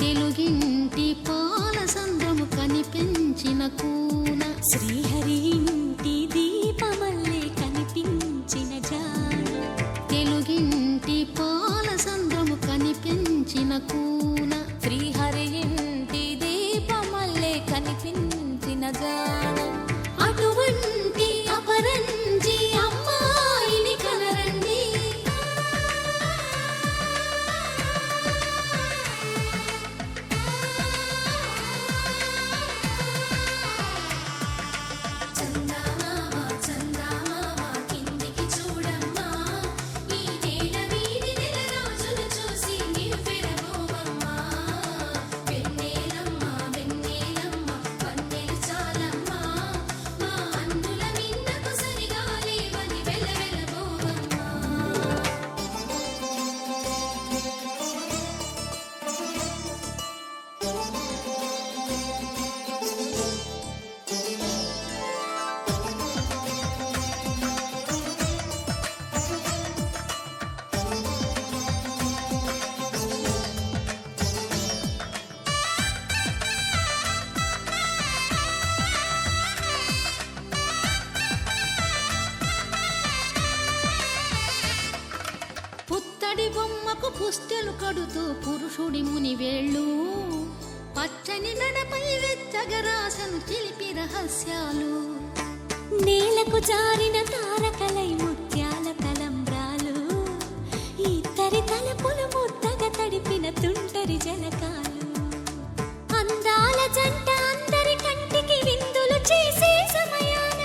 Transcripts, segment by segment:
తెలుగింటి పాల సంద్రము కనిపించిన కూన శ్రీహరి ఇంటి దీపమల్లే కనిపించిన జాన తెలుగింటి పాల సంద్రము కనిపించిన కూన శ్రీహరి ఇంటి దీపమల్లే కనిపించిన జాన అటువంటి అపరంజి అమ్మాయిని కనరండి చందమామ చందమామ కిందికి చూడమ్మా ఈ నేల వీధి నెల రోజులు చూసి నివ్వెరబోవమ్మా వెన్నెలమ్మ వెన్నెలమ్మ వన్నెలు చాలమ్మా మా అన్నుల మిన్నకు సరిగా లేవని వెలవెలబోవమ్మా పుత్తడి బొమ్మకు పుస్తెలు కడుతూ పురుషుడి ముని వేళ్ళు పచ్చని నడపై వెచ్చగరాసను చిలిపి రహస్యాలు నేలకు జారిన తారకలై ముత్యాల తలంబ్రాలు ఇద్దరి తలపులు ముద్దగా తడిపిన తుంటరి జలకాలు అందాల జంట అందరి కంటికి విందులు చేసే సమయాన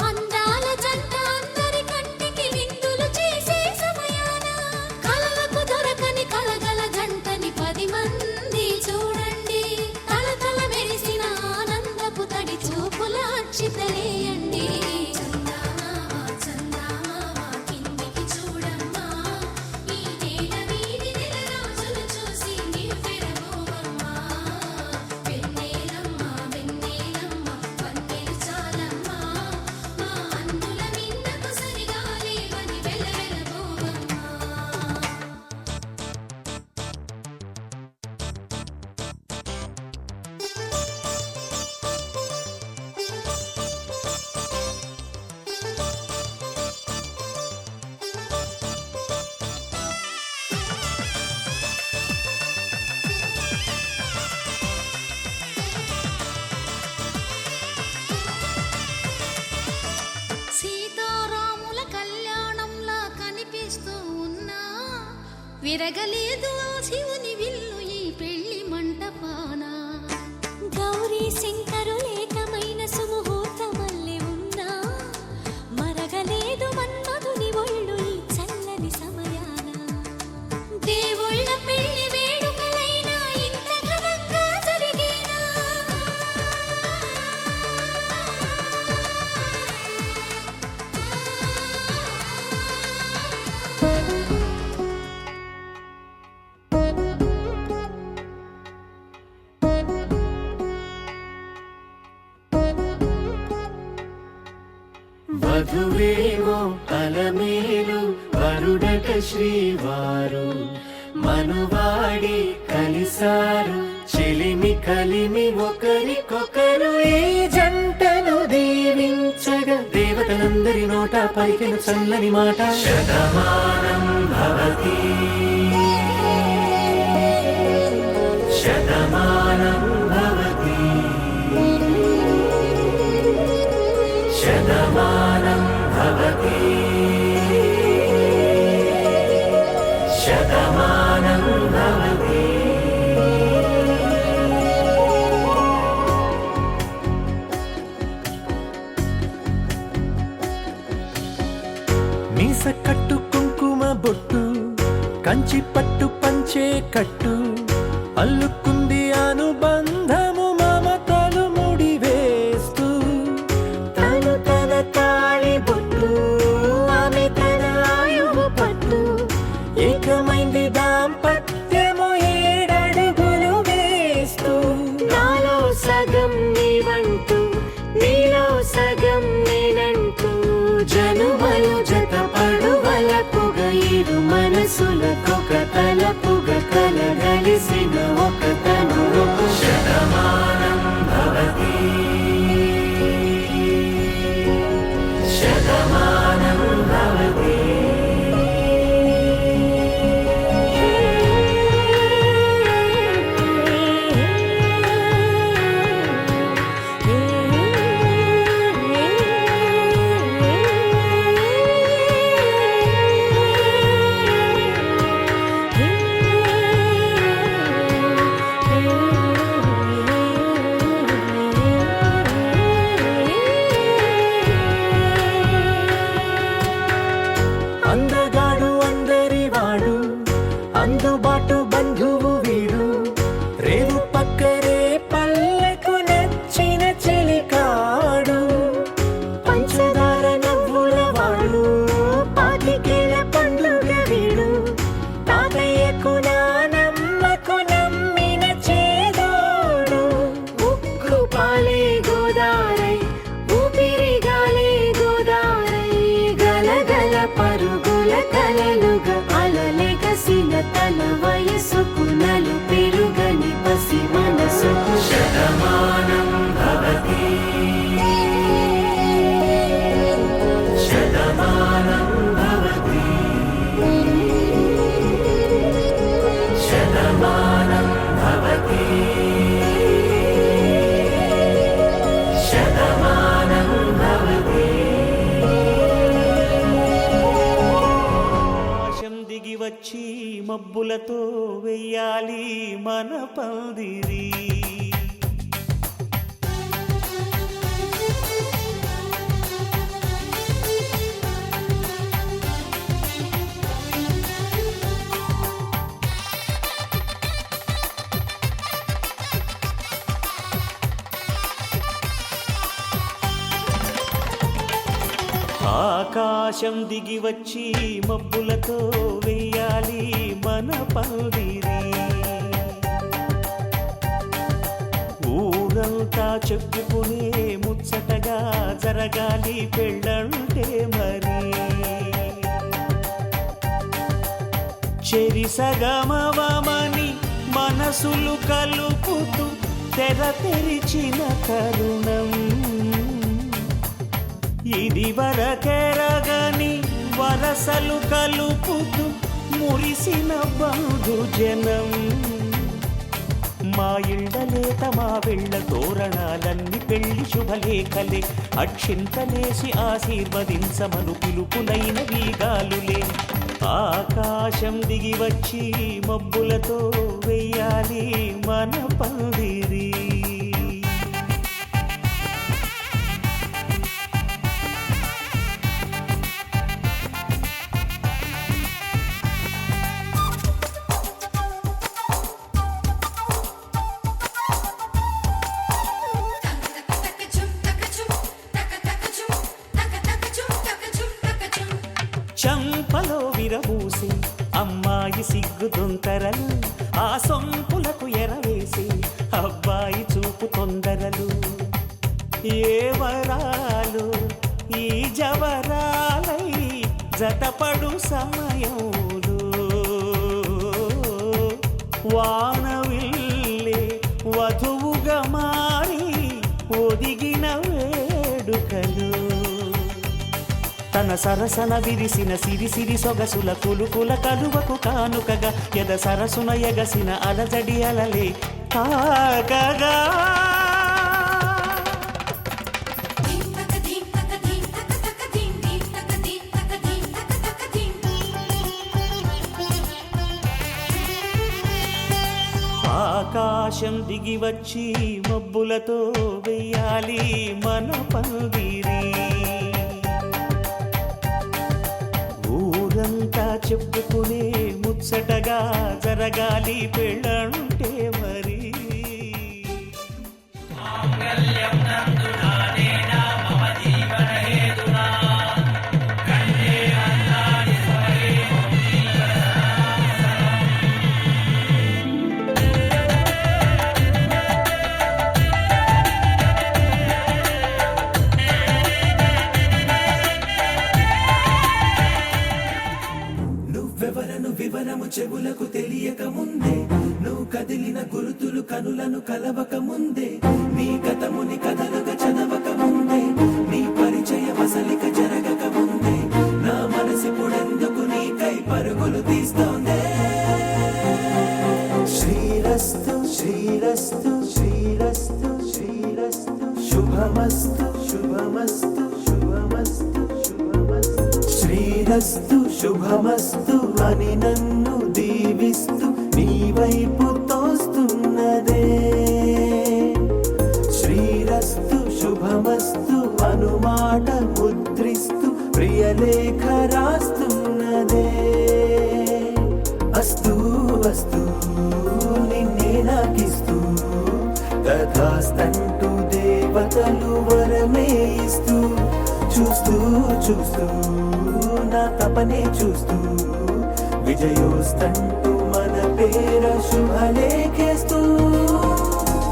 అందాల జంట అందరి కంటికి విందులు చేసే సమయాన కలలకు దొరకని కలగల జంటని 10 మంది చూడండి తలతల మెరిసిన ఆనందపు తడి చూపుల అక్షితలేయండి చందమామ చందమామ కిందికి చూడమ్మా ఈ నేల వీధి నెల రోజులు చూసి నివ్వెరబోవమ్మా వెన్నెలమ్మ వెన్నెలమ్మ వన్నెలు చాలమ్మా మా అన్నుల మిన్నకు సరిగా లేవని వెలవెలబోవమ్మా సీతారాముల కళ్యాణంలా కనిపిస్తూ ఉన్నా విరగలేదు ఆ శివుని విల్లు ఈ పెళ్లి మంటపాన గౌరీ శంకరులేకమైన సుముహూర్తమల్లె ఉన్నా మరగలేదు మన్మధుని ఒళ్ళు ఈ చల్లని సమయాన దేవుళ్ళ పెళ్లి వేడుకలైనా ఇంత ఘనంగా జరిగేనా వధువేమో అలమేలు వరుడట శ్రీవారు మనువాడి కలిసారు చెలిమి కలిమి ఒకరికొకరు ఈ జంటను దీవించగా దేవతలందరి నోట పలికిన చల్లని మాట శతమానం భవతి శతమానం భవతి శతమానం భవతి శతమానం భవతి మీస కట్టు కుంకుమ బొట్టు కంచి పట్టు పంచే కట్టు అల్లుకుంది అనుబంధము మమతలు ముడివేస్తూ తను తన తాళి బొట్టు ఆమె తన ఆయువు పట్టు ఏకమైంది దాంపత్యము 7 అడుగులు వేస్తూ నాలో సగం నీవంటూ నీలో మనసులకొక తలపుగా కలగలిసిన ఒక తను శతమానం భవతి శతమానం భవతి అందగాడు అందరివాడు అందుబాటు బంధువు వీడు రేవు పక్కరే పల్లెకు నచ్చిన చెలికాడు పంచదార నవ్వుల వాడు పాతికేల పండుగ వీడు తాతయ్యకు నానమ్మకు నమ్మిన చేదోడు ఉక్కు పాలే గోదారై ఊపిరిగాలే గోదారై గలగల పరుగుల కలలుగా అలలెగసిన తన వయసుకు నలు పెరుగని పసి మనసుకు శతమానం భవతి శతమానం భవతి శతమానం భవతి శతమానం భవతి ఆకాశం దిగి వచ్చి మబ్బులతో వెయ్యాలి మన పందిరి ఆకాశం దిగి వచ్చి మబ్బులతో వెయ్యాలి మన పందిరి ఊరంతా చెప్పుకునే ముచ్చటగా జరగాలి పెళ్ళంటే మరి చెరిసగమవమని మనసులు కలుపుతూ తెర తెరిచిన తరుణం ఇది వరకెరగని వరసలు కలుపుతూ మురిసిన బంధుజనం మా ఇళ్ళలేత మా వెళ్ళ తోరణాలన్నీ పెళ్లి శుభలేఖలే అక్షింతలేసి ఆశీర్వదించమను పిలుపులైన వీగాలులే ఆకాశం దిగి వచ్చి మబ్బులతో వెయ్యాలి మన పందిరి చంపలో విరబూసి అమ్మాయి సిగ్గుదొంతరలు ఆ సొంపులకు ఎరవేసి అబ్బాయి చూపు తొందరలు ఏ వరాలు ఈ జవరాలై జతపడు సమయంలో వానవిల్లే వధువుగా మారి ఒదిగిన వేడుకలు తన సరసన విరిసిన సిరిసిరి సొగసుల కులుకుల కలువకు కానుకగా ఎద సరసున ఎగసిన అలజడి అలలే తాకగా ఆకాశం దిగి వచ్చి మబ్బులతో వెయ్యాలి మన పందిరి ఊరంతా చెప్పుకునే ముచ్చటగా జరగాలి పెళ్ళంటే మరి చెవులకు తెలియక ముందే నువ్వు కదిలిన గురుతులు కనులను కలవక ముందే నీ గతముని కథలుగా చదవక ముందే నీ పరిచయ మసలిక జరగక ముందే నా మనసిపుడెందుకు నీకై పరుగులు తీస్తోందే శ్రీరస్తు శ్రీరస్తు శ్రీరస్తు శ్రీరస్తు శుభమస్తు శుభమస్తు శుభమస్తు శుభమస్తు శ్రీరస్తు శుభమస్తు అని నన్ను దీవిస్తూ నీ వైపు తోస్తున్నదే శ్రీరస్తు శుభమస్తు అనుమాట ముద్రిస్తూ ప్రియలేఖ రాస్తున్నదే అస్తు అస్తు నిన్నే నాకిస్తూ తథాస్తంటూ దేవతలు వరమే ఇస్తూ చూస్తూ చూస్తూ నా తపనే చూస్తూ విజయోస్తంటూ మన పేర శుభలేఖేస్తూ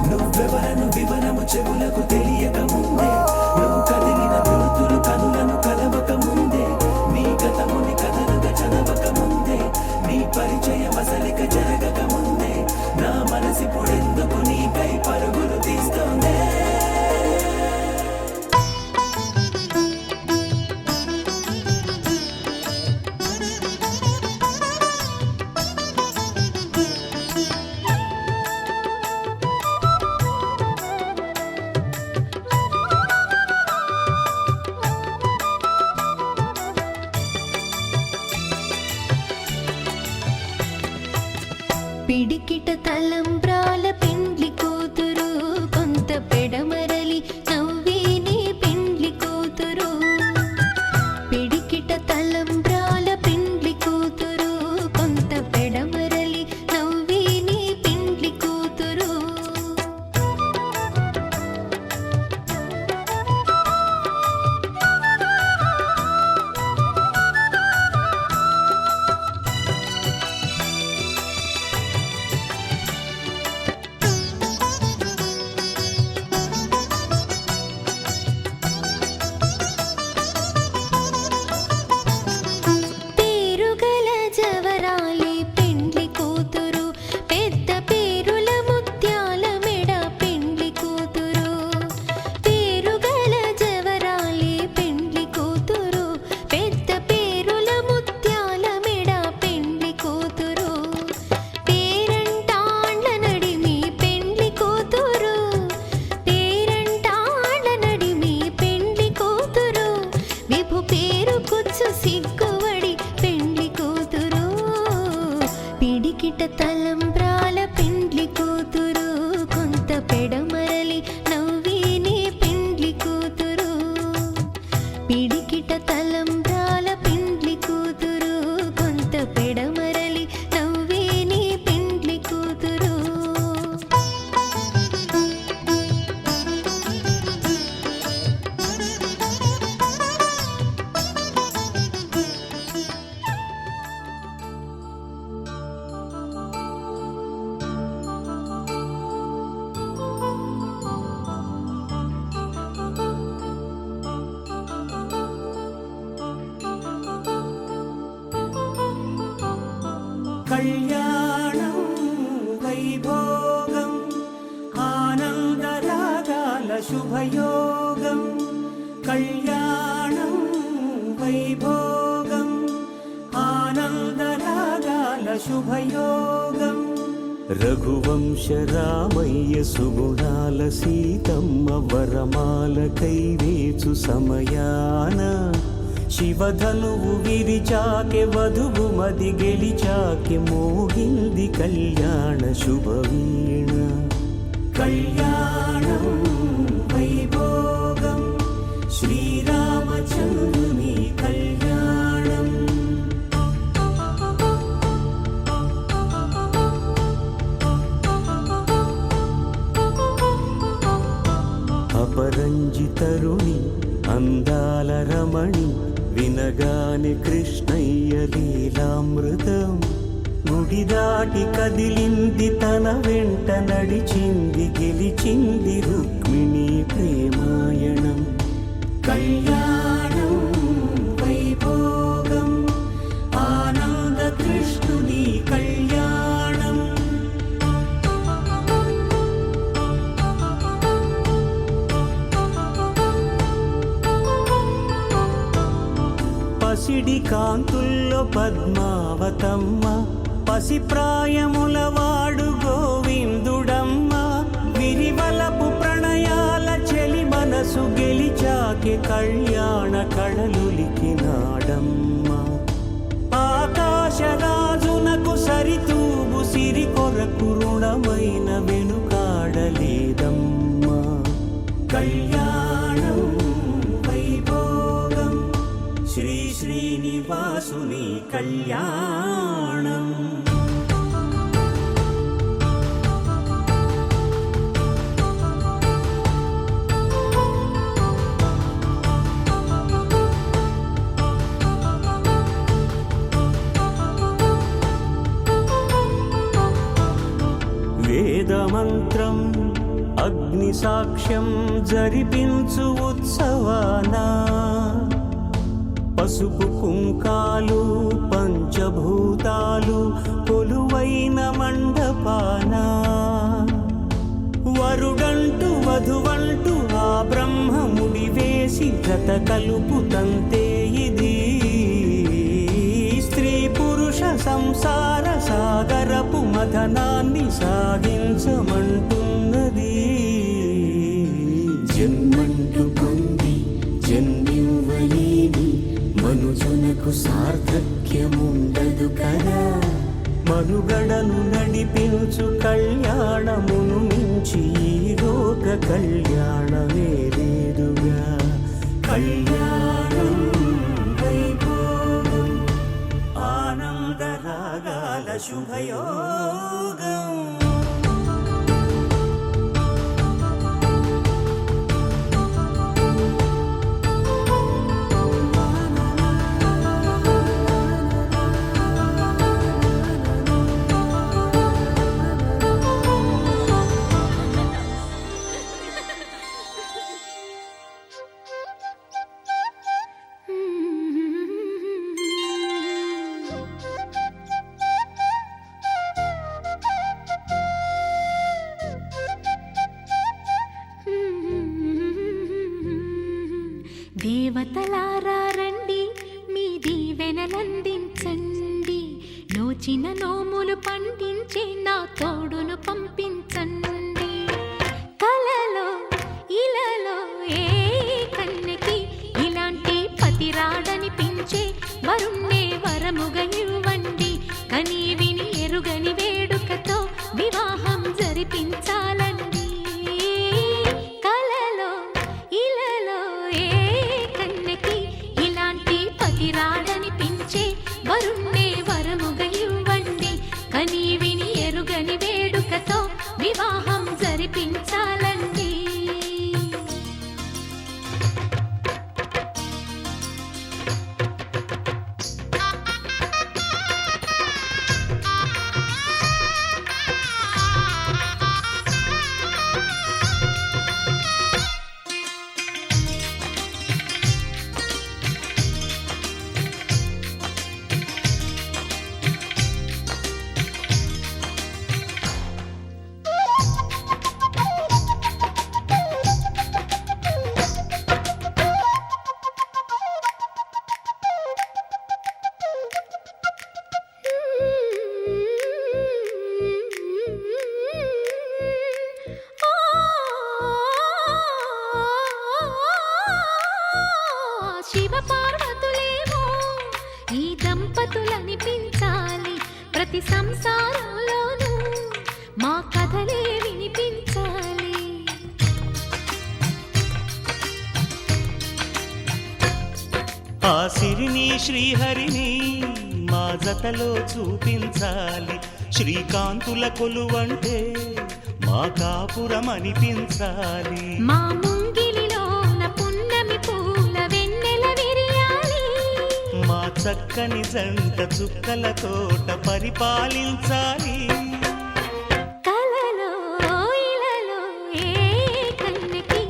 నువ్వెవరను వివరము చెవులకు తెలియక ముందే నువ్వు కదిలిన గుర్తులు కనులను కలవక ముందే నీ గతముని కథలుగా చదవక ముందే నీ పరిచయ మసలిక జరగక ముందే నా మనసిపుడెందుకు నీకై పరుగులు తీస్తోందే పిడికిట తలంబ్రాల పెండ్లి కూతురు కొంత పెడమరలి నవ్వేనే పెండ్లి కూతురు పిడికిట తలంబ్రాల పెండ్లి కూతురు కొంత పెడమరలి నవ్వేనే పెండ్లి కూతురు పేరుగల జవరాలి పెండ్లి కూతురు పెద్ద పేరుల ముత్యాల మెడ పెండ్లి కూతురు పేరుగల జవరాలి పెండ్లి కూతురు పెద్ద పేరుల ముత్యాల మెడ పెండ్లి కూతురు పేరంటాళ్ళ నడిమి పెండ్లి కూతురు పేరంటాళ్ళ నడిమి పెండ్లి కూతురు విభు పేరు కుచ్చు సిగ్గువడి పెండ్లి కూతురు పిడికిట తలంబ్రాల పెండ్లి కూతురు కొంత పెడమరలి నవ్వేనే పెండ్లి కూతురు పిడికిట తలంబ్రాల పెండ్లి కూతురు కొంత పెడమరలి నవ్వేనే పెండ్లి కూతురు కళ్యాణం వైభోగం ఆనందరాగాల శుభయోగం కళ్యాణం వైభోగం ఆనందరాగాల శుభయోగం రఘువంశ రామయ్య సుగుణాల సీతమ్మ వరమాల కైవేచు సమయాన శివధనువు విరిచాకె వధువు మది గెలిచాకె మోగింది కళ్యాణ శుభవీణ కళ్యాణం వైభోగం శ్రీరామచంద్రుని కళ్యాణం అపరంజి తరుణి అందాల రమణి వినగానే కృష్ణయ్య లీలామృతం గుడి దాటి కదిలింది తన వెంట నడిచింది గెలిచింది రుక్మిణి ప్రేమాయణం కళ్యాణం వైభోగం ఆనంద కృష్ణుని పసిడి కాంతుల్లో పద్మావతమ్మ, పసిప్రాయముల వాడు గోవిందుడమ్మ, విరివలపు ప్రణయాల చెలి మనసు గెలిచాకే కళ్యాణ కళలులికినాడమ్మ. ఆకాశరాజునకు సరితూగు సిరి కొరకు రుణమైన వెనుకాడలేదమ్మా. కళ్యాణం వైభోగం శ్రీ శ్రీనివాసుని కళ్యాణం. వేదమంత్రం అగ్ని సాక్ష్యం జరిపించు ఉత్సవాన, పసుపు కుంకాలు పంచభూతాలు కొలువైన మండపాన, వరుడంటూ వధువంటూ ఆ బ్రహ్మముడి వేసి జత కలుపు తంతే ఇది. స్త్రీ పురుష సంసార సాగరపు మథనాన్ని సాగించమంటున్నది. జన్మంటూ పొంది జన్మివ్వలేని మనుజునకు సార్థక్యముండదు కదా. మనుగడను నడిపించు కళ్యాణమును మించి ఈ లోక కళ్యాణమే లేదుగా. కళ్యాణం వైభోగం ఆనందరాగాల శుభయోగం. దేవతలారా రండి, మీ దీవెనలందించండి. నోచిన నోములు పండించే నా తోడును పంపించండి. కలలో ఇలలో ఏ కన్నెకి ఇలాంటి పతిరాడనిపించే వరుణ్ణే వరముగా ఇవ్వండి. కని విని ఎరుగని వేడుకతో వివాహం జరిపించాలండి. కలలో ఇలలో ఏ కన్నెకి ఇలాంటి పతిరాడనిపించే వరుణ్ణే వరముగా ఇవ్వండి. కని విని ఎరుగని వేడుకతో వివాహం జరిపించాలండి. శివ పార్వతులేమో ఈ దంపతులనిపించాలి. ప్రతి సంసారంలోనూ మా కథలే వినిపించాలి. ఆ సిరిని శ్రీహరిని మా జతలో చూపించాలి. శ్రీకాంతుల కొలువంటే మా కాపురం అనిపించాలి. మా ముంగిలిలోన పున్నమి పూల వెన్నెల విరియాలి. మా చక్కని జంట చుక్కల తోట పరిపాలించాలి. కలలో ఇలలో ఏ కన్నెకి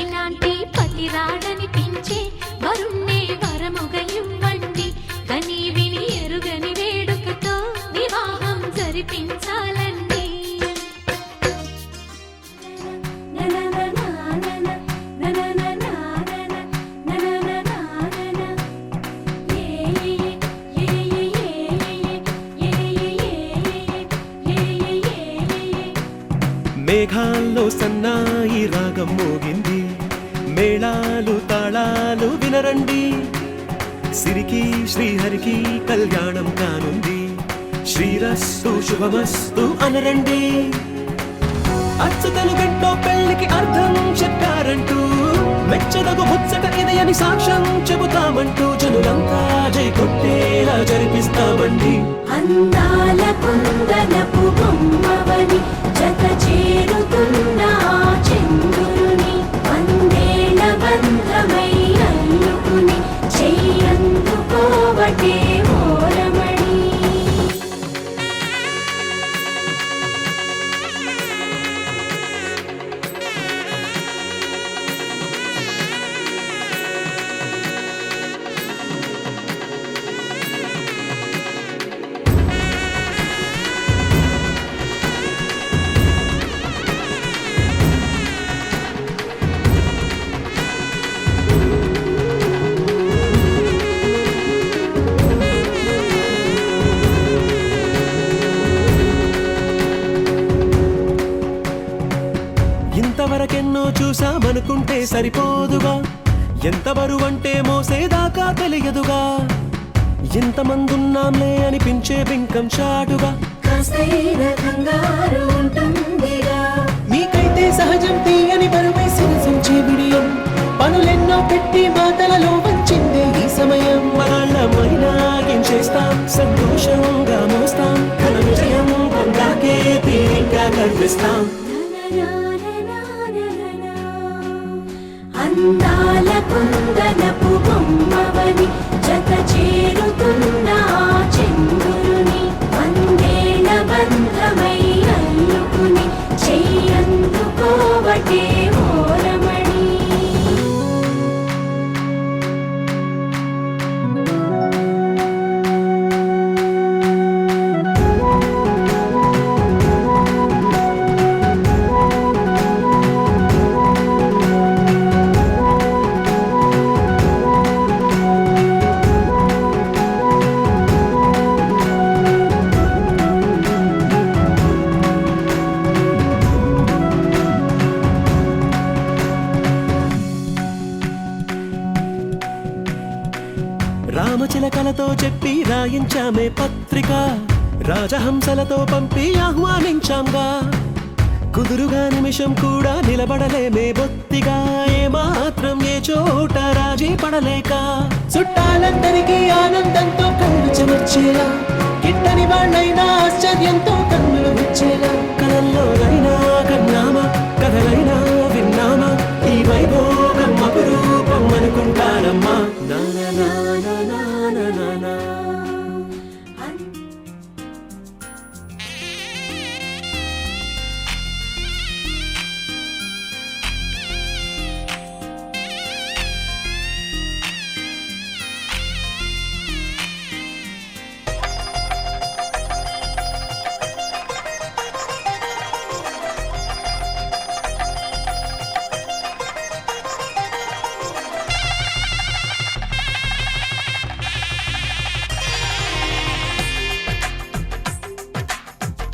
ఇలాంటి పతిరాడనిపించే వరుణ్ణే వరముగా ఇవ్వండి. కని విని ఎరుగని వేడుకతో వివాహం జరిపించాలండి. ఏ మేఘాల్లో సన్నాయి రాగం మోగింది, మేళాలు తాళాలు వినరండి, సిరికి శ్రీహరికి కళ్యాణం కానుంది, శ్రీరస్తు శుభమస్తు అనరండి. అచ్చు తెలుగంటో పెళ్లికి అర్థం చెప్పారంటూ, మెచ్చదగు ముచ్చట ఇది అని సాక్ష్యం చెబుతామంటూ, జనులంతా జై కొట్టేలా జరిపిస్తామండి. అందాల కుందనపు బొమ్మవని జత చేరుతున్న చంద్రుని, వందేళ్ల బంధమై అల్లుకుని చెయ్యందుకోవటే ఓరమణి. ఇంతవరకెన్నో చూసామనుకుంటే సరిపోదుగా, ఎంత బరువంటే మోసేదాకా తెలియదుగా, ఇంతమందున్నాంలే అనిపించే బింకం చాటుగా, కాస్తైన కంగారు ఉంటుందిగా. మీకైతే సహజం తీయని బరువై సిరసించే బిడియం, పనులెన్నో పెట్టి మాటలలో వంచిందే ఈ సమయం. మనాళ్ళమైనా ఏం చేస్తాం, సంతోషంగా మోస్తాం, ఘన విజయం పొందాకే తీరిగ్గా కనిపిస్తాం. అందాల కుందనపు బొమ్మవని జత చేరుతున్న చంద్రుని, వందేళ్ల బంధమై అల్లుకుని చెయ్యందుకోవటే ఓరమణి. రామచిలకలతో చెప్పి రాయించామే పత్రిక, రాజహంసలతో పంపి ఆహ్వానించాంగా, కుదురుగా నిమిషం కూడా నిలబడలేమే బొత్తిగా, ఏమాత్రం ఏ చోట రాజీ పడలేక, చుట్టాలందరికీ ఆనందంతో కళ్ళు చెమర్చేలా, గిట్టని వాళ్ళైనా ఆశ్చర్యంతో కన్నులు విచ్చేలా, కలల్లోనైనా కన్నామా కథలైనా విన్నామా, ఈ వైభోగం అపురూపం అనుకుంటానమ్మా.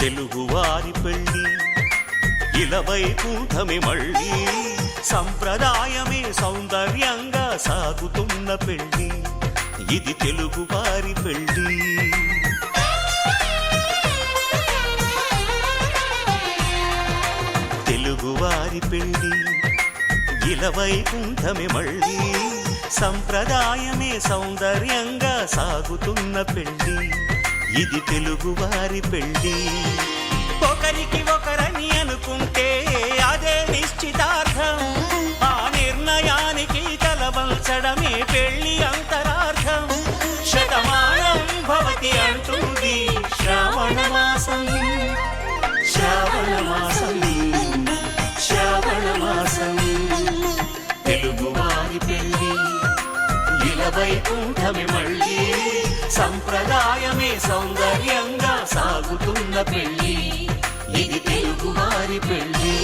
తెలుగువారి పెళ్ళి ఇలవై కూటమి మళ్ళీ, సంప్రదాయమే సౌందర్యంగా సాగుతున్న పెళ్ళి, ఇది తెలుగువారి పెళ్ళి. తెలుగువారి పెళ్ళి ఇలవై కూటమి మళ్ళీ, సంప్రదాయమే సౌందర్యంగా సాగుతున్న పెళ్ళి, ఇది తెలుగువారి పెళ్ళి. ఒకరికి ఒకరని అనుకుంటే అదే నిశ్చితార్థం, ఆ నిర్ణయానికి తలవంచడమే పెళ్ళి అంతరార్థం. శతమానం భవతి అంటుంది శ్రావణ మాసం, శ్రావణ మాసం, శ్రావణ మాసం. తెలుగువారి పెళ్ళి ఇలవై కూటమి మళ్ళీ, సంప్రదాయమే సౌందర్యంగా సాగుతున్న పెళ్ళి, ఇది తెలుగువారి పెళ్ళి.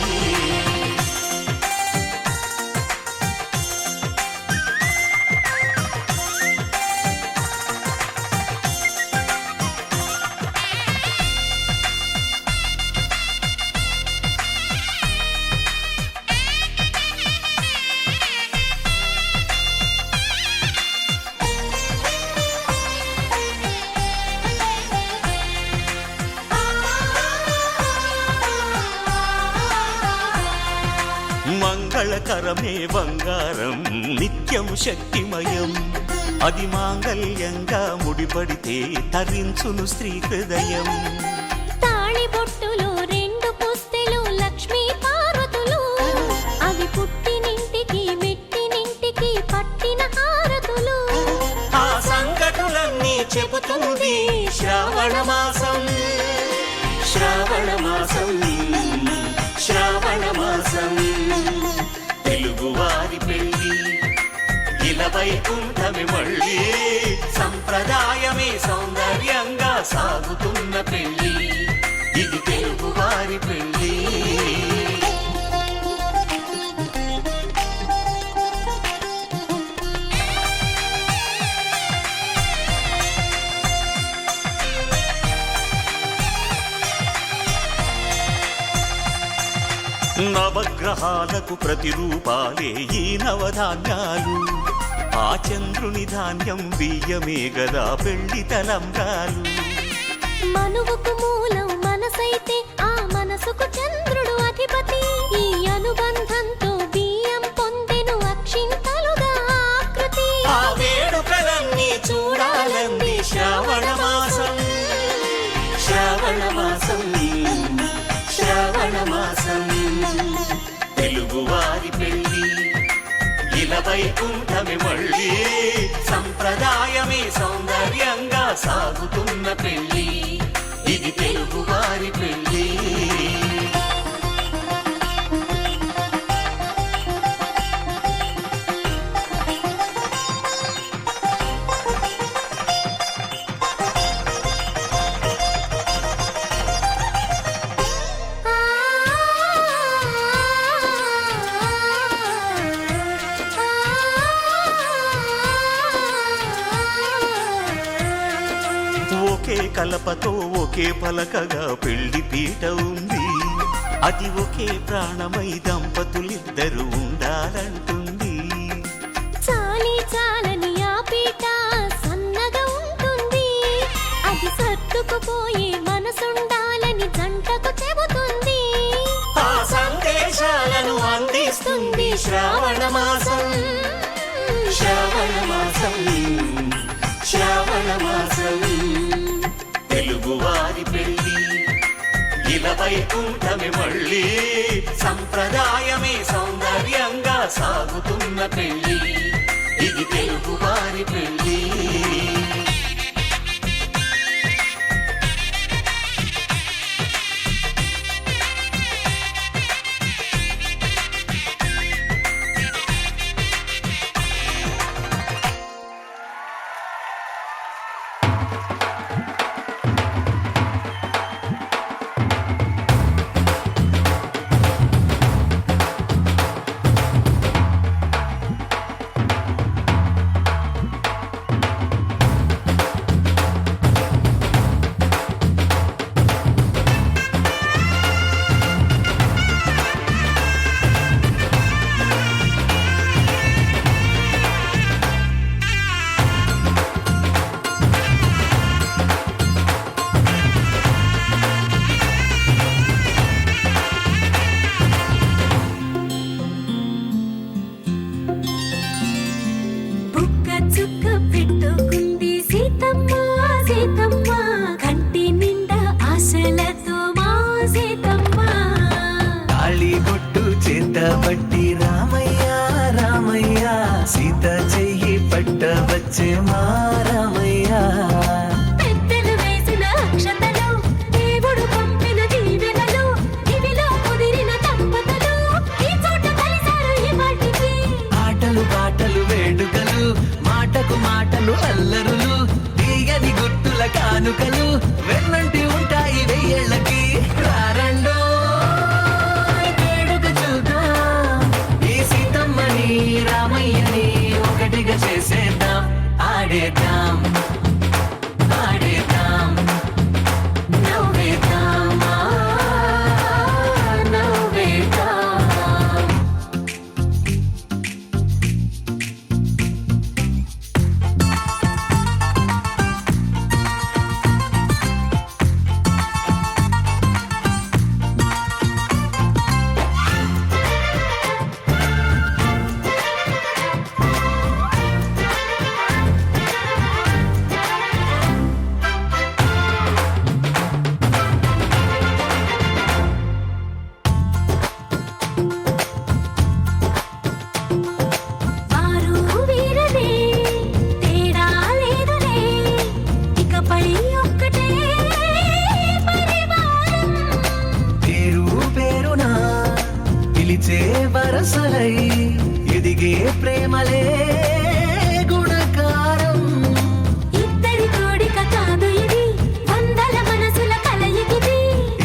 కరమే బంగారం నిత్యం శక్తిమయం అది మాంగళ్యంగా ముడిపడితే తరించును స్త్రీ హృదయం తాళిబొట్టులో 2 పుస్తెలు లక్ష్మీ పార్వతులు అవి పుట్టినింటికి మెట్టినింటికి పట్టిన హారతులు ఆ సంగతులన్నీ చెబుతుంది శ్రావణ మాసం శ్రావణ మాసం శ్రావణ మాసం తెలుగువారి పెళ్ళి ఇలా వైకుంఠమి మళ్ళీ సంప్రదాయమే సౌందర్యంగా సాగుతున్న పెళ్ళి ఇది తెలుగువారి పెళ్ళి నవగ్రహాలకు ప్రతిరూపాలే ఈ నవధాన్యాలు ఆ చంద్రుని ధాన్యం బియ్యమే గదా పెళ్లి తలంబ్రాలు మనువుకు మూలం మనసైతే ఆ మనసుకు చంద్రుడు అధిపతి ఈ అనుబంధంతో బియ్యం పొందెను అక్షింతలుగా ఆకృతి ఆ వేడుకలన్నీ చూడాలంది శ్రావణ మాసం శ్రావణ మాసం శ్రావణ మాసం తెలుగువారి పెళ్ళి ఇలా వైకుంఠమి మళ్ళీ సంప్రదాయమే సౌందర్యంగా సాగుతున్న పెళ్ళి ఇది తెలుగువారి పెళ్ళి ఒకే కలపతో ఒకే పలకగా పెళ్లి పీట ఉంది అది ఒకే ప్రాణమై దంపతులిద్దరూ ఉండాలంటుంది చాలి చాలని ఆ పీట సన్నగా ఉంటుంది అది సర్దుకుపోయే మనసుండాలని జంటకు చెబుతుంది ఆ సందేశాలను అందిస్తుంది శ్రావణ మాసం శ్రావణ మాసం శ్రావణ మాసం తెలుగువారి పెళ్ళి ఇలా వైకుంఠమి మళ్ళీ సంప్రదాయమే సౌందర్యంగా సాగుతున్న పెళ్ళి ఇది తెలుగువారి పెళ్ళి బుక్క చుక్క పెట్టుకుంది సీతమ్మ సీతమ్మ కంటి నిండా ఆశలతో మా సీతమ్మ తాళిబొట్టు చేతబట్టి రామయ్య రామయ్య సీత చెయ్యి పట్టవచ్చే మా రామయ్య పెద్దలు వేసిన అక్షతలు దేవుడు పంపిన దీవెనలు ఇవిలో కుదిరిన దంపతులు ఈ చోట కలిశారు ఈ వాటికి ఆటలు పాటలు వేడుకలు మాటకు మాటలు అల్లరులు తీయని గుర్తుల కానుకలు వెన్నంటి ఉంటాయి వెయ్యేళ్ళకి రారండో వేడుక చూద్దాం ఈ సీతమ్మని రామయ్యని ఒకటిగా చేసేద్దాం ఆడేద్దాం ఆడేద్దాం నవ్వేద్దాం నవ్వేద్దాం ప్రేమలే గుణకారం. ఇద్దరి కోడిక కాదు ఇది, వందల మనసుల కలయికిది.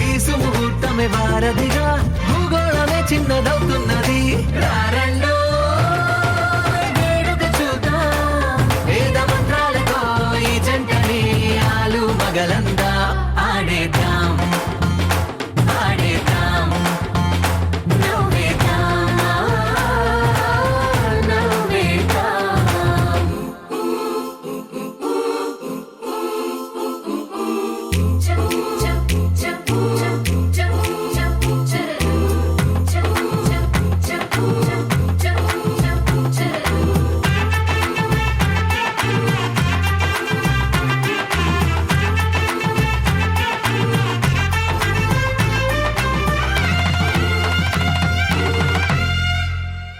ఈ సుముహూర్తమే వారధిగా భూగోళమే చిన్నదవుతున్నది. రారండో వేడుక చూద్దాం, వేద మంత్రాలతో ఈ జంటని ఆలు మగలందా ఆడేద్దాం ఆడేద్దాం నవ్వేద్దాం, నవ్వేద్దాం. చప్ చప్ చప్ చప్ చప్ చప్ చరరు. చప్ చప్ చప్ చప్ చప్ చప్ చరరు.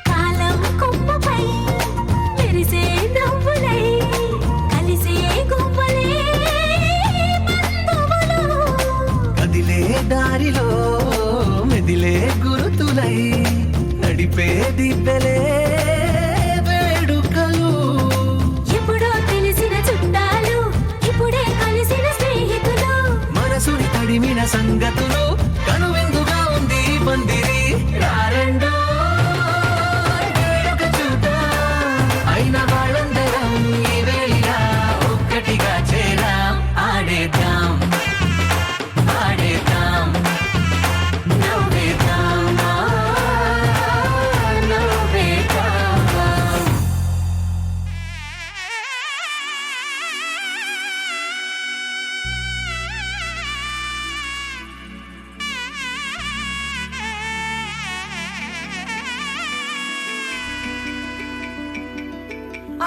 కాలం కొమ్మపై మెరిసే నవ్వులై కలిసే గువ్వలే బంధువులు. కదిలే దారిలో మెదిలే గురుతులై నడిపే దిబ్బెలే వేడుకలు. ఎప్పుడో తెలిసిన చుట్టాలు, ఇప్పుడే కలిసిన స్నేహితులు. మనసుని తడిమిన సంగతులు కనువిందుగా ఉంది ఈ పందిరి. రారండో వేడుక చూద్దాం, అయిన వాళ్ళందరం ఈ వేళ ఒక్కటిగా చేరాం. ఆడేద్దాం ఆడేద్దాం నవ్వేద్దాం, నవ్వేద్దాం.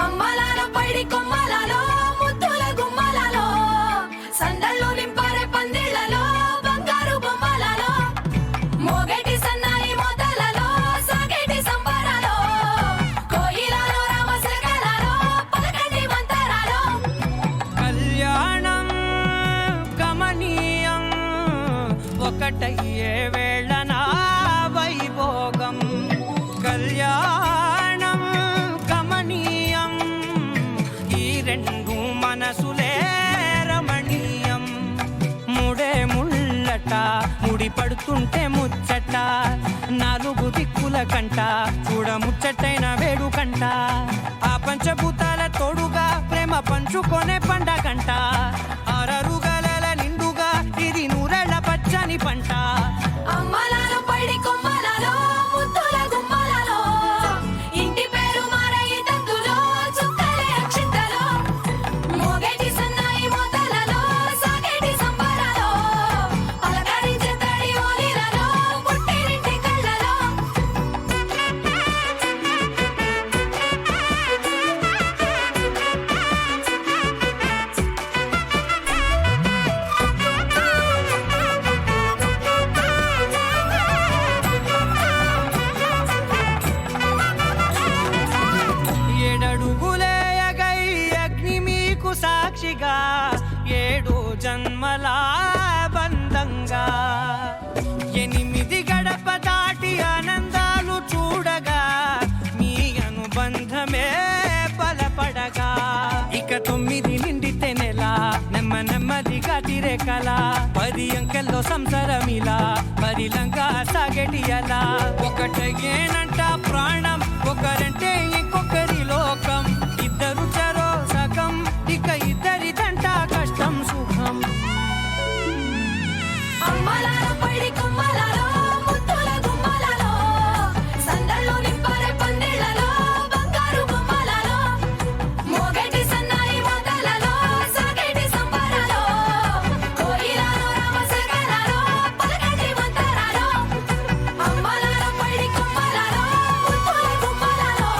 అమ్మలాలో పైడి కొమ్మలాలో ముద్దుల గుమ్మలాలో సందళ్ళు నింపారే పందిళ్లలో బంగారు బొమ్మలాలో మోగేటి సన్నాయి మోతలలో సాగేటి సంబరాలో కోయిలలో రామశకలలో పలకండి మంతరాలో. కళ్యాణం గమనీయం ఒకటయ్యే వేళ నా వైభోగం. కళ్యాణం గమనీయం ఈ రెండు మనసులే రమణీయం. ముడే ముళ్ళట ముడి పడుతుంటే ముచ్చట, నాలుగు దిక్కుల కంట చూడ ముచ్చటైన వేడుకంట. ఆ పంచభూతాల తోడుగా ప్రేమ పంచుకొనే పండగంట. అరరుగల నిండుగా ఇది నూరెళ్ళ పచ్చని పంట. అమ్మలాలో పైడి కొమ్మలాలో ముద్దుల గుమ్మలాలో ఇంటి పేరు మారయి తందులో చుక్కలే అక్షింతలో మోగేటి సన్నాయి మోతలలో సాగేటి సంబరాలో పలకరించే తడి ఓలిలలో పుట్టినింటి కళ్ళలో. ఏడడుగులే ఎగై అగ్ని మీకు సాక్షిగా, ఏడు జన్మల బంధంగా. 8 గడప దాటి ఆనందాలు చూడగా మీ అనుబంధమే బలపడగా. ఇక 9 నిండితే నెల నెమ్మదిగా తిరే కల. 10 అంకెల్లో సంసారమిలా పరిలంగా సాగేటి అలా. ఒకటేనంట ప్రాణం, ఒకరంటే ఇంకొకరి లోకం. ఇద్దరు చరో సగం, ఇక ఇద్దరిదంట కష్టం సుఖం. అమ్మలాలో పైడి కొమ్మలాలో ముద్దుల గుమ్మలాలో సందళ్ళు నింపారే పందిళ్లలో బంగారు బొమ్మలాలో మోగేటి సన్నాయి మోతలలో సాగేటి సంబరాలో కోయిలలో రామశకలలో పలకండి మంతరాలో. అమ్మలాలో పైడి కొమ్మలాలో ముద్దుల గుమ్మలాలో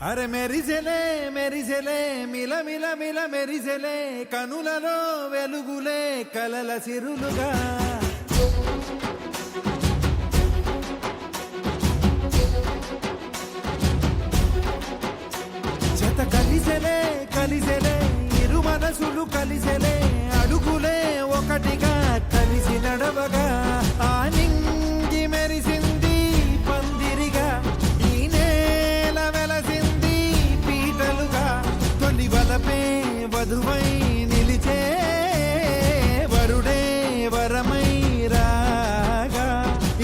అరే మెరిసెలే మెరిసెలే మిల మిల మిల మెరిసెలే కనులలో వెలుగులే కలల సిరులుగా జత కలిసెలే కలిసెలే ఇరు మనసులు కలిసెలే అడుగులే ఒకటిగా కలిసి నడవగా ఆ నింగి మెరిసింది పందిరిగా ఈ నేల వెలసింది పీటలుగా తొలి వలపే వధువై నిలిచే వరుడే వరమై రాగా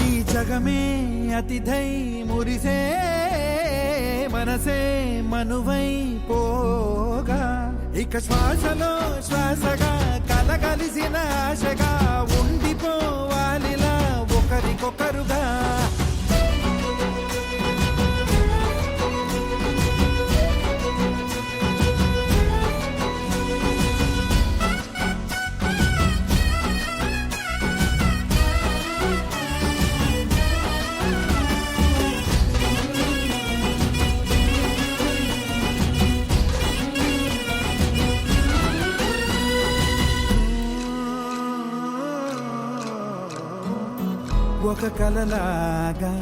ఈ జగమే అతిథై మురిసే మనసే మనువై పోగా ఇక శ్వాసలో శ్వాసగా కలగలిసిన ఆశగా ఉండిపోవాలిలా ఒకరికొకరుగా ఒక కలలాగా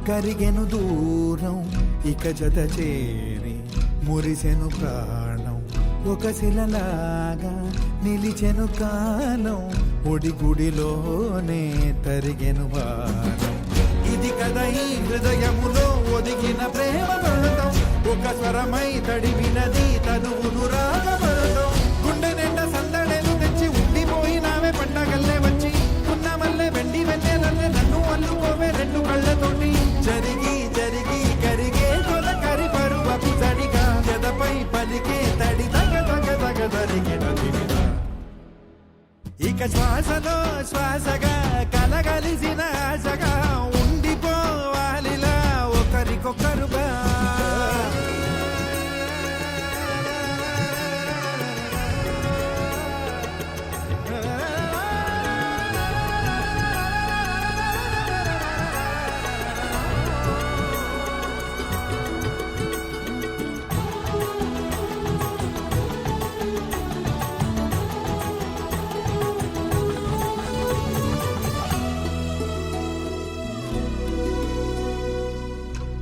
కరిగెను దూరం ఇక జత చేరి మురిసెను ప్రాణం ఒక శిలలాగా నిలిచెను కాలం ఒడిగుడిలోనే తరిగెను వారం ఇది కదా ఈ హృదయములో ఒదిగిన ప్రేమ పర్వతం ఒక స్వరమై తడివినది తనువును రాగపడతాం గుండె నిండా సందడేలు తెచ్చి ఉండిపోయినావే పండగల్లే వచ్చి ఉన్నమల్లే వెండి వెన్నెలల్లే నన్ను అల్లుకోవే రెండు కళ్ళతోటి జరిగి జరిగి కరిగే తొలకరి పరువపు జడిగా ఎదపై పలికే తడి తగ తగ తగ జరిగిన దివిగా ఇక శ్వాసలో శ్వాసగా కలగలిసిన ఆశగా ఉండిపోవాలిలా ఒకరికొకరుగా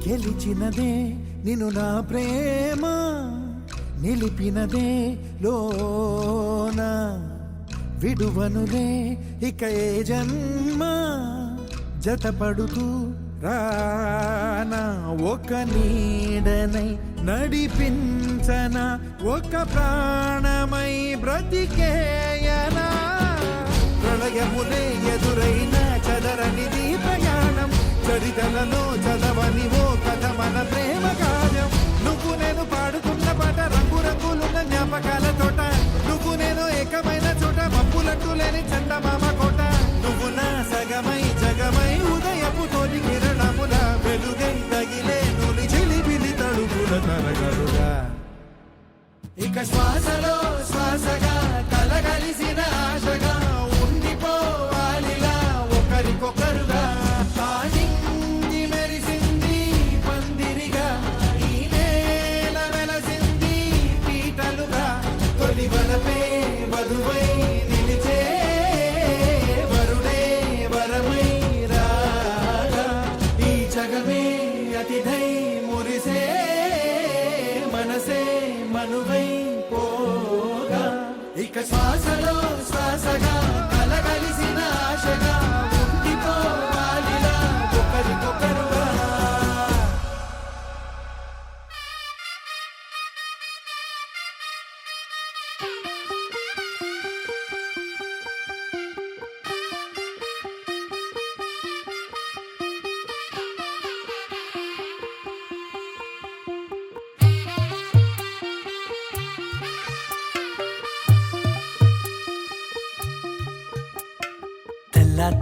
గెలిచినదే నిన్ను నా ప్రేమ నిలిపినదే లోన విడువనులే ఇక ఏ జన్మ జతపడుతూ రానా ఒక నీడనై నడిపించన ఒక ప్రాణమై బ్రతికేయనా ప్రళయములే ఎదురైన చదరనిది ప్రయాణం చరితలలో చదవని ఓ కథ మన ప్రేమ కార్యం నువ్వు నేను పాడుతున్న పాట రంగు రంగులున్న జ్ఞాపకాల తోట నువ్వు నేను ఏకమైన చోట మప్పులట్టు లేని చందమామ కోట నువ్వు నా సగమై జగమై ఉదయపు తోటి కిరణముల వెలుగై తగిలే నులి చిలిపిలి తడుపుల తరగలుగా ఇక శ్వాసలో శ్వాసగా కలగలిసిన ఆశగా ఉండిపోవాలిలా ఒకరికొకరుగా వలపే వధువై నిలిచే వరుడే వరమై రాగా ఈ జగమే అతిథై మురిసే మనసే మనువై పోగా ఇక శ్వాసలో శ్వాసగా కలగలిసిన ఆశగా ఉండిపోవాలిలా ఒకరికొకరుగా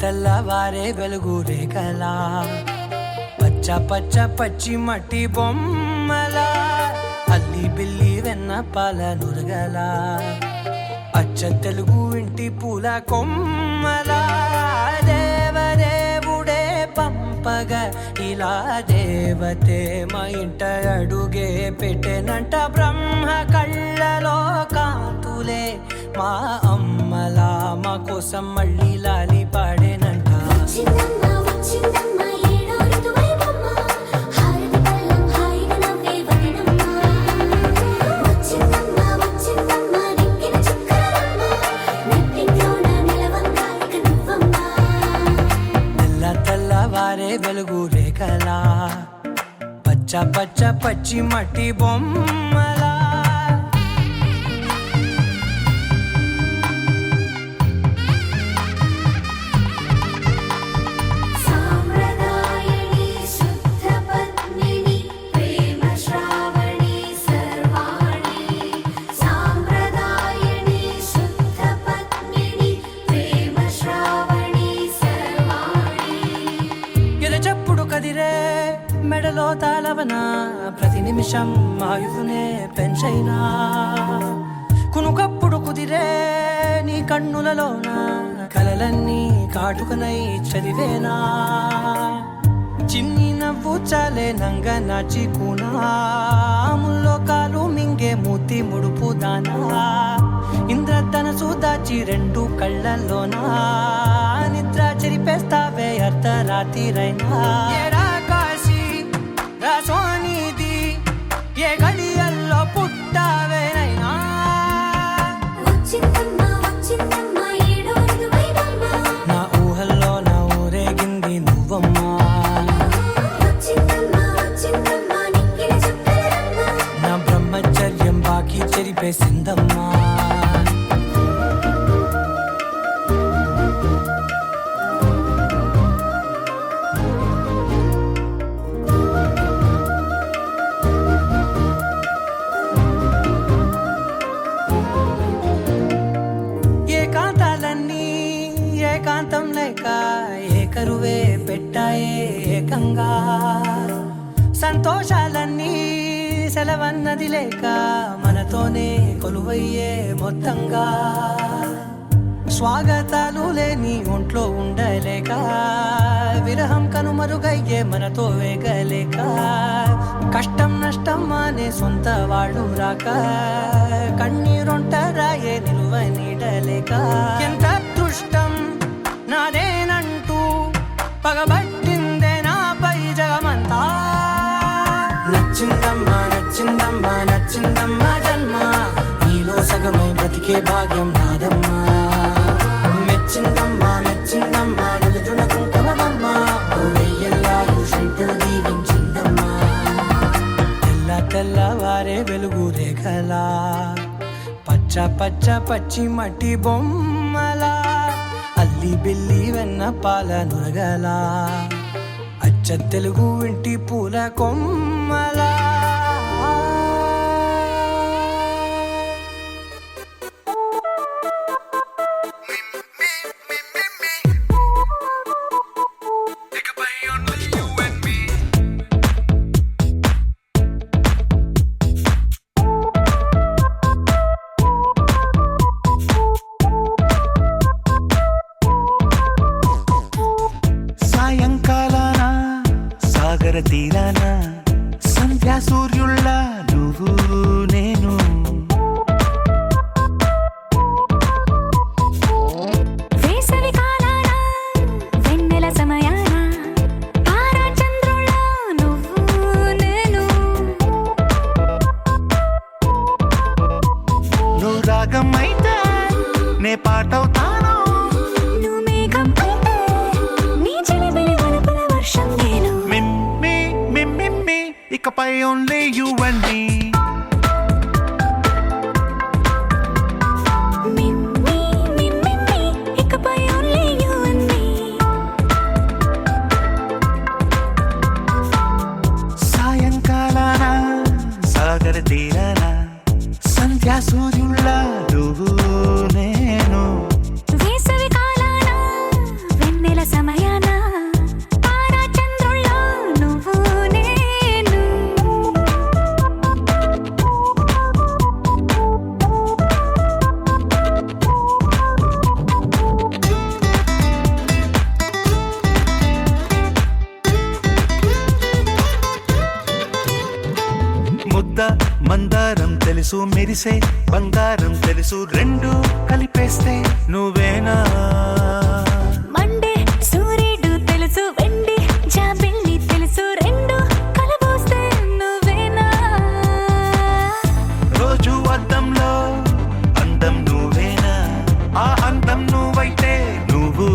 తెల్లవారే వెలుగు రేఖలా పచ్చ పచ్చ పచ్చి మట్టి బొమ్మలా అల్లి బిల్లి వెన్న పాల నురగలా అచ్చ తెలుగు ఇంటి పూల కొమ్మలా దేవదేవుడే పంప పంపగా ఇలా దేవతే మా ఇంట అడుగే పెట్టెనంట బ్రహ్మ కళ్ళలో కాంతులే మా అమ్మలా మా కోసం మళ్ళీ లాలి పాడేనంట వచ్చిందమ్మ వచ్చిందమ్మ ఏడో ఋతువైవమ్మ హారతి పళ్ళం హాయిగా నవ్వే వదినమ్మ వచ్చిందమ్మ వచ్చిందమ్మ నెక్కిన చుక్కలమ్మ నెట్టింట్లోన నిలవంగా ఇక నువ్వమ్మ తెల్ల తెల్లవారే వెలుగు రేఖలా పచ్చ పచ్చ పచ్చి మట్టి బొమ్మలా సాంప్రదాయని శుద్ధ పద్మిని ప్రేమ శ్రావణి సర్వాణి సాంప్రదాయని శుద్ధ పద్మిని ప్రేమ శ్రావణి సర్వాణి ఎరచప్పుడు కదిరే మెడలో తాళవన ప్రతి నిమిషం ఆయువునే పెంచైనా కునుకప్పుడు కుదిరే నీ కన్నులలోన కలలన్నీ కాటుకనై చదివేనా చిన్ని నవ్వు చాలే నంగ నాచి కూనాముల్లో కాలు మింగే మూతి ముడుపు దానా ఇంద్రధనసు దాచి రెండు కళ్ళల్లోనా నిద్ర చెరిపేస్తావే అర్ధరాత్రిరైనా ఏడా కాశీ రాసోనిది ఏ గడియల్లో పుట్టావేనైనా వచ్చిందమ్మ వచ్చిందమ్మ ఏడో ఋతువైవమ్మ నా ఊహల్లో నా ఊరేగింది నువ్వమ్మా వచ్చిందమ్మ వచ్చిందమ్మ నెక్కిన చుక్కలమ్మ నా బ్రహ్మచర్యం బాకీ చెరిపేసిందమ్మా ఏకాంతాలన్నీ ఏకాంతం లేక ఏకరువే పెట్టాయే ఏకంగా సంతోషాలన్నీ సెలవన్నది లేక మనతోనే కొలువయ్యే మొత్తంగా స్వాగతాలు లేని ఒంట్లో ఉండలేక విరహం కనుమరుగయ్యే మనతో వేగలేక కష్టం నష్టం అనే సొంత వాడు రాక కన్నీరొంటరాయే నిలువ నీడలేక ఎంత అదృష్టం నాదేనంటూ పగబట్టిందే నాపై జగమంతా నచ్చిందమ్మా నచ్చిందమ్మా నచ్చిందమ్మా జన్మ నీలో సగమై బ్రతికే భాగ్యం నాదమ్మా మెచ్చిందమ్మా మెచ్చిందమ్మా నిలుచున కుంకుమమ్మా వెయ్యల్లాలు శంకులు దీవించిందమ్మా తెల్ల తెల్లవారే వెలుగు రేఖలా పచ్చ పచ్చ పచ్చి మట్టి బొమ్మలా అల్లి బిల్లి వెన్న పాల నురగలా అచ్చ తెలుగు ఇంటి పూల కొమ్మలా సాయంకాలాన సాగర తీరాన సంధ్యా సూర్యుళ్ళ నువ్వు నేను వేసవి కాలాన వెన్నెల సమయాన తారా చంద్రుళ్ళ నువ్వు నేను నువ్వు రాగం అయితే నే పాటవుతాను నువ్వు మేఘం అయితే నీ చిలిపిలి వలపుల వర్షం నేను మిమ్మి మిమ్మి ఇకపై ఓన్లీ యు అండ్ మీ మిమ్మి మిమ్మి ఇకపై ఓన్లీ యు అండ్ మీ సాయంకాలాన సాగర తీరాన సంధ్యా సూర్యుళ్ళ నువ్వు నేను వేసవి కాలాన వెన్నెల సమయాన తారా చంద్రుళ్ళ నువ్వు నేను ముద్ద మందారం తెలుసు, మెరిసే బంగారం తెలుసు, రెండు కలిపేస్తే నువ్వేనా. మండే సూర్యుడు తెలుసు, వెండి జాబిల్లి తెలుసు, రెండు కలబోస్తే నువ్వేనా. రోజు అద్దంలో అందం నువ్వేనా, ఆ అందం నువ్వైతే నువ్వు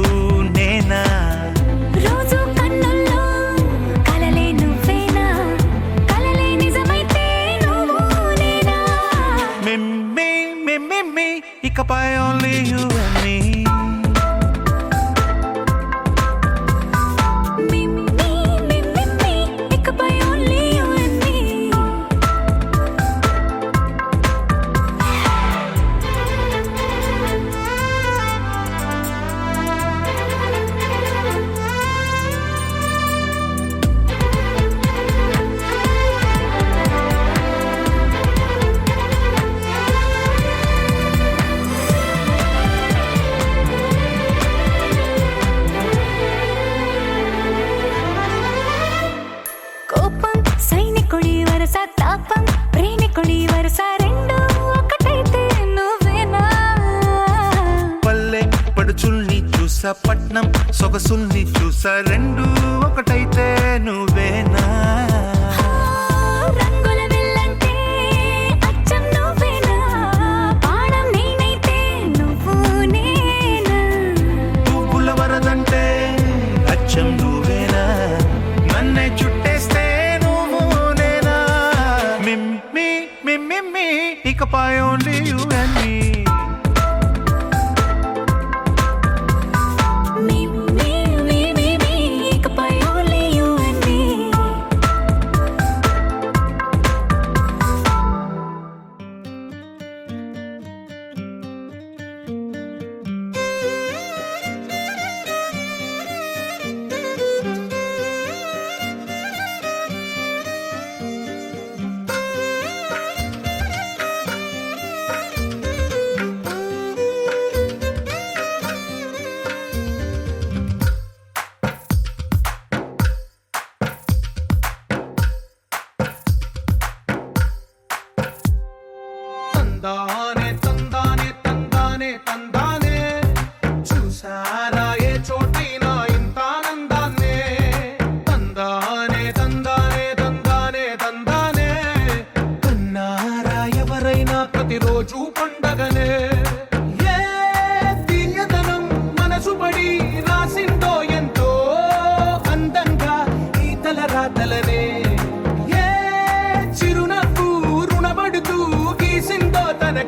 నేనా. రోజు కన్నుల్లో కలలే నువ్వేనా, కలలే నిజమైతే నువ్వు నేనా. మిమ్మి మిమ్మి ఇకపై only you and me. Meme meme ఇకపై only you and me. కోపం సైనికుడి వరస, తాపం ప్రేమికుడి వరస, రెండు ఒకటైతే నువ్వేనా. పల్లె పడుచుల్ని చూసా, పట్నం సొగసుల్ని చూసా, రెండు ఒకటైతే నువ్వేనా. రంగుల వెళ్ళంటే అచ్చం నువ్వేనా, బాణం నేనైతే నువ్వు నేనా. పువ్వుల వరదంటే అచ్చం నువ్వేనా, నన్నే చుట్టేస్తే నువ్వు నేనా. మిమ్మి మిమ్మి ఇకపై only you and me. Meme meme ఇకపై only you and me. తందానే తందానే తందానే తందానే, చూసారా ఏ చోటైనా ఇంత ఆనందాన్నే. తందానే తందానే తందానే తందానే, కన్నారా ఎవరైనా ప్రతిరోజు పండగనే. ఏ తీయదనం మనసు పడి రాసిందో ఎంతో అందంగా ఈ తలరాతలనే. ఏ చిరునవ్వు రుణపడుతూ గీసిందో తన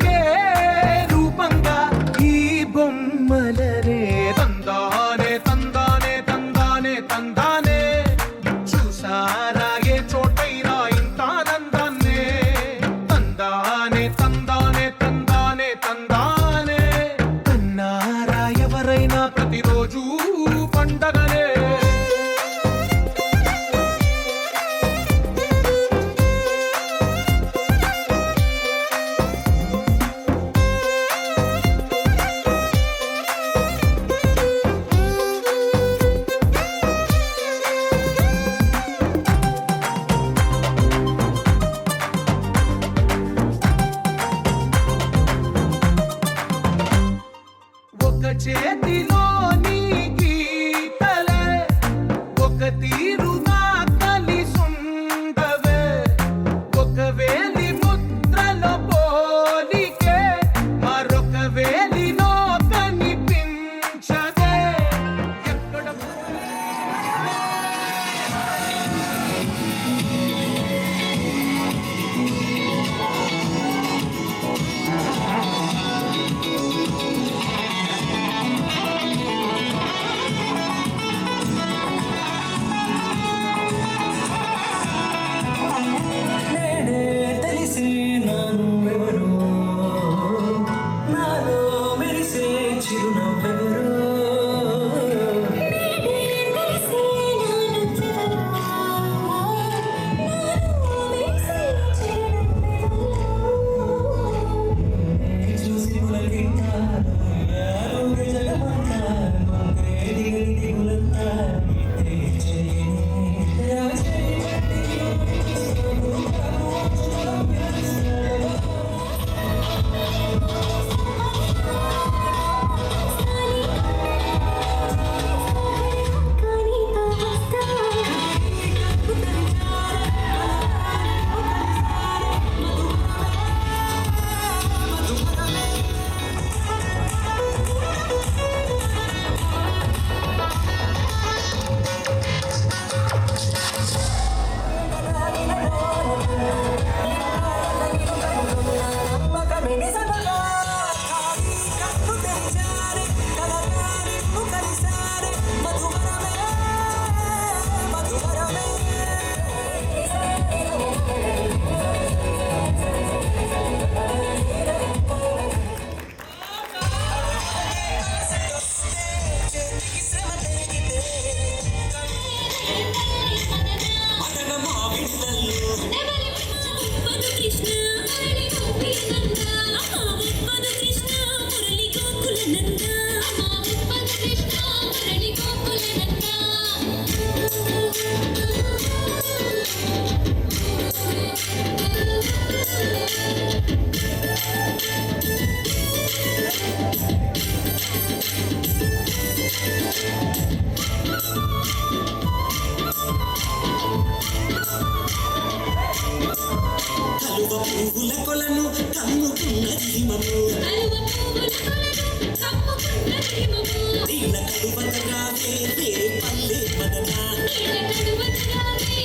పువ్వుల కొలను కమ్ముకున్న హిమము కలువ పువ్వుల కొలను కమ్ముకున్న హిమము నీల కడువతరావే రే పల్లె మదనా నీల కడువతరావే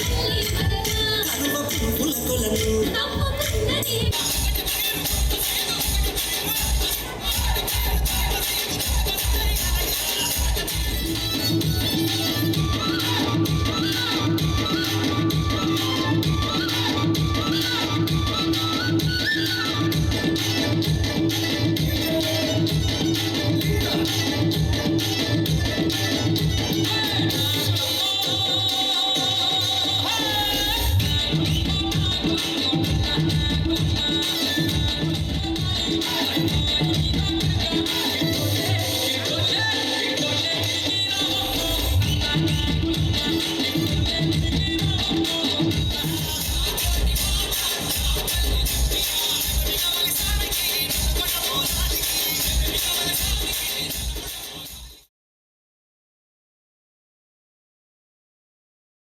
పల్లె మదనా కలువ పువ్వుల కొలను కమ్ముకున్న హిమము